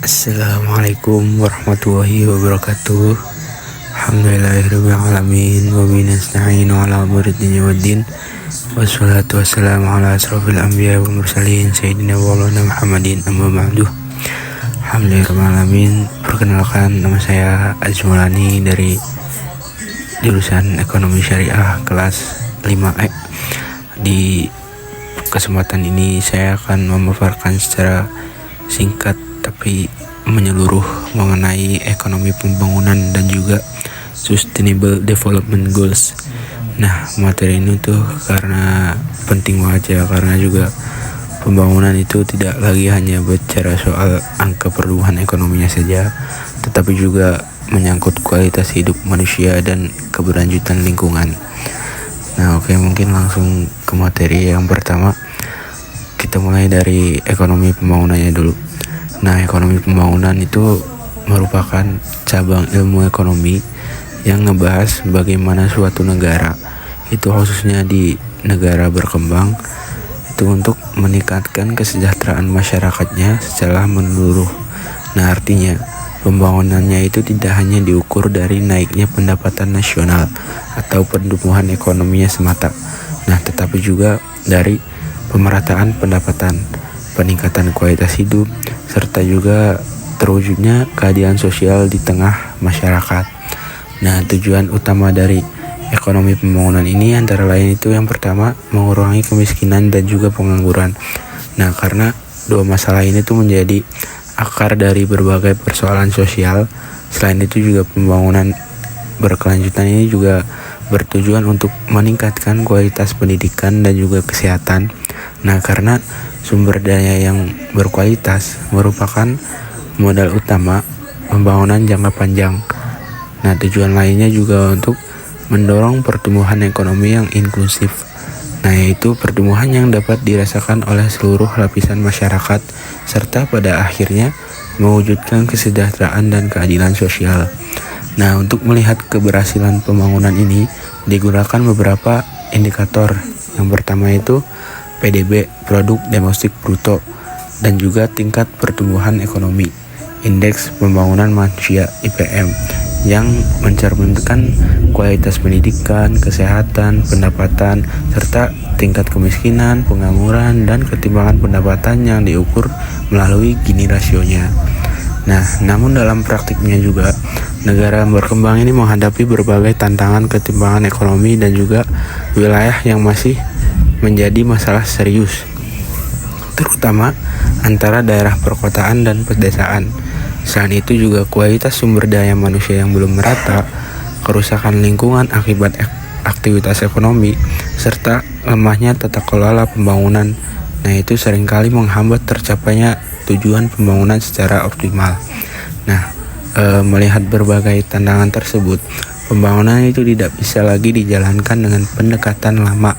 Assalamualaikum warahmatullahi wabarakatuh. Alhamdulillahirabbil alamin wa bihi nasta'inu ala umuri dunya waddin. Wassalatu wassalamu ala asrofil anbiya wal mursalin sayyidina wa maulana Muhammadin amma ba'du. Alhamdulillahirabbil alamin. Perkenalkan, nama saya Azmulani dari jurusan Ekonomi Syariah kelas 5E. Di kesempatan ini saya akan memaparkan secara singkat tapi menyeluruh mengenai ekonomi pembangunan dan juga Sustainable Development Goals. Nah, materi ini tuh karena penting banget ya, karena juga pembangunan itu tidak lagi hanya bicara soal angka pertumbuhan ekonominya saja, tetapi juga menyangkut kualitas hidup manusia dan keberlanjutan lingkungan. Nah, oke, mungkin langsung ke materi yang pertama. Kita mulai dari ekonomi pembangunannya dulu. Nah, ekonomi pembangunan itu merupakan cabang ilmu ekonomi yang ngebahas bagaimana suatu negara, itu khususnya di negara berkembang, itu untuk meningkatkan kesejahteraan masyarakatnya secara menyeluruh. Nah, artinya pembangunannya itu tidak hanya diukur dari naiknya pendapatan nasional atau pertumbuhan ekonominya semata. Nah, tetapi juga dari pemerataan pendapatan, peningkatan kualitas hidup, serta juga terwujudnya keadilan sosial di tengah masyarakat. Nah, tujuan utama dari ekonomi pembangunan ini antara lain itu yang pertama, mengurangi kemiskinan dan juga pengangguran. Nah, karena dua masalah ini tuh menjadi akar dari berbagai persoalan sosial. Selain itu juga pembangunan berkelanjutan ini juga bertujuan untuk meningkatkan kualitas pendidikan dan juga kesehatan. Nah, karena sumber daya yang berkualitas merupakan modal utama pembangunan jangka panjang. Nah, tujuan lainnya juga untuk mendorong pertumbuhan ekonomi yang inklusif. Nah, yaitu pertumbuhan yang dapat dirasakan oleh seluruh lapisan masyarakat serta pada akhirnya mewujudkan kesejahteraan dan keadilan sosial. Nah, untuk melihat keberhasilan pembangunan ini digunakan beberapa indikator. Yang pertama itu PDB, Produk Domestik Bruto, dan juga tingkat pertumbuhan ekonomi, Indeks Pembangunan Manusia IPM, yang mencerminkan kualitas pendidikan, kesehatan, pendapatan, serta tingkat kemiskinan, pengangguran, dan ketimpangan pendapatan yang diukur melalui Gini rasionya. Nah, namun dalam praktiknya juga negara berkembang ini menghadapi berbagai tantangan ketimpangan ekonomi dan juga wilayah yang masih menjadi masalah serius, terutama antara daerah perkotaan dan pedesaan. Selain itu juga kualitas sumber daya manusia yang belum merata, kerusakan lingkungan akibat aktivitas ekonomi, serta lemahnya tata kelola pembangunan. Nah, itu seringkali menghambat tercapainya tujuan pembangunan secara optimal. Nah, melihat berbagai tantangan tersebut, pembangunan itu tidak bisa lagi dijalankan dengan pendekatan lama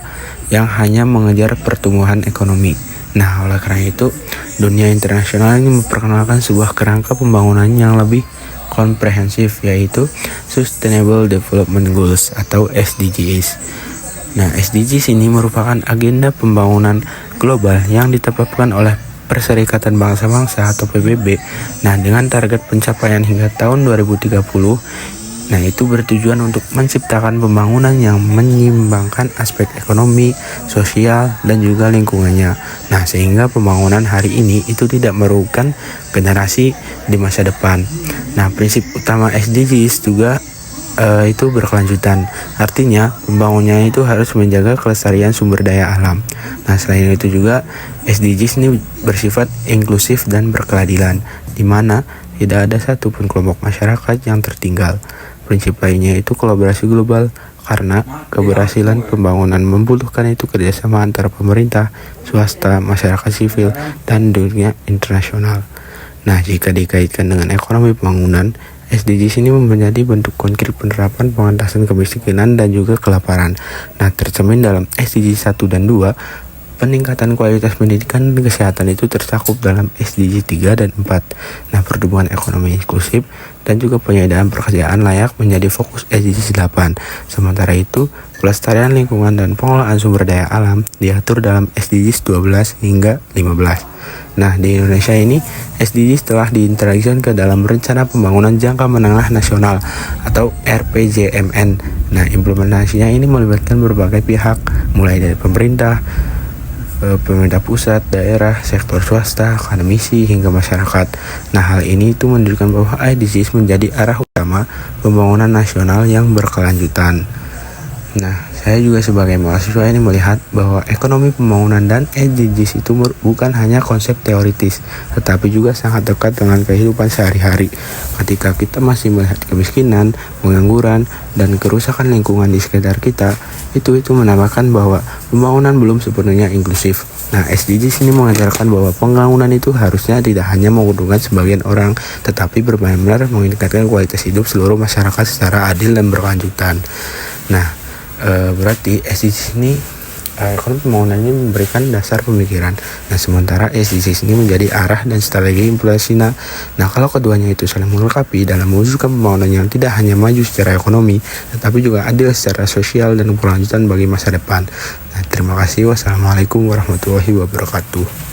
yang hanya mengejar pertumbuhan ekonomi. Nah, oleh karena itu, dunia internasional ini memperkenalkan sebuah kerangka pembangunan yang lebih komprehensif, yaitu Sustainable Development Goals atau SDGs. Nah, SDGs ini merupakan agenda pembangunan global yang ditetapkan oleh Perserikatan Bangsa-Bangsa atau PBB. Nah, dengan target pencapaian hingga tahun 2030. Nah, itu bertujuan untuk menciptakan pembangunan yang menyeimbangkan aspek ekonomi, sosial, dan juga lingkungannya. Nah, sehingga pembangunan hari ini itu tidak merugikan generasi di masa depan. Nah, prinsip utama SDGs juga itu berkelanjutan. Artinya, pembangunannya itu harus menjaga kelestarian sumber daya alam. Nah, selain itu juga SDGs ini bersifat inklusif dan berkeadilan, di mana tidak ada satupun kelompok masyarakat yang tertinggal. Prinsip lainnya itu kolaborasi global, karena keberhasilan pembangunan membutuhkan itu kerjasama antara pemerintah, swasta, masyarakat sivil, dan dunia internasional. Nah, jika dikaitkan dengan ekonomi pembangunan, SDGs ini menjadi bentuk konkret penerapan pengentasan kemiskinan dan juga kelaparan. Nah, tercermin dalam SDGs 1 dan 2, Peningkatan kualitas pendidikan dan kesehatan itu tercakup dalam SDG 3 dan 4. Nah, pertumbuhan ekonomi inklusif dan juga penyediaan pekerjaan layak menjadi fokus SDG 8. Sementara itu, pelestarian lingkungan dan pengelolaan sumber daya alam diatur dalam SDGs 12 hingga 15. Nah, di Indonesia ini SDGs telah diintegrasikan ke dalam Rencana Pembangunan Jangka Menengah Nasional atau RPJMN. Nah, implementasinya ini melibatkan berbagai pihak, mulai dari pemerintah pusat, daerah, sektor swasta, akademisi, hingga masyarakat. Nah, hal ini itu menunjukkan bahwa SDGs menjadi arah utama pembangunan nasional yang berkelanjutan. Nah, saya juga sebagai mahasiswa ini melihat bahwa ekonomi pembangunan dan SDGs itu bukan hanya konsep teoritis, tetapi juga sangat dekat dengan kehidupan sehari-hari. Ketika kita masih melihat kemiskinan, pengangguran, dan kerusakan lingkungan di sekitar kita, itu menambahkan bahwa pembangunan belum sepenuhnya inklusif. Nah, SDGs ini mengajarkan bahwa pembangunan itu harusnya tidak hanya menguntungkan sebagian orang, tetapi benar-benar meningkatkan kualitas hidup seluruh masyarakat secara adil dan berkelanjutan. Nah, berarti SDGs ini ekonomi pembangunan ini memberikan dasar pemikiran. Nah, sementara SDGs ini menjadi arah dan strategi implementasinya. Nah, kalau keduanya itu saling melengkapi dalam mewujudkan pembangunan yang tidak hanya maju secara ekonomi, tetapi juga adil secara sosial dan berkelanjutan bagi masa depan. Nah, terima kasih. Wassalamualaikum warahmatullahi wabarakatuh.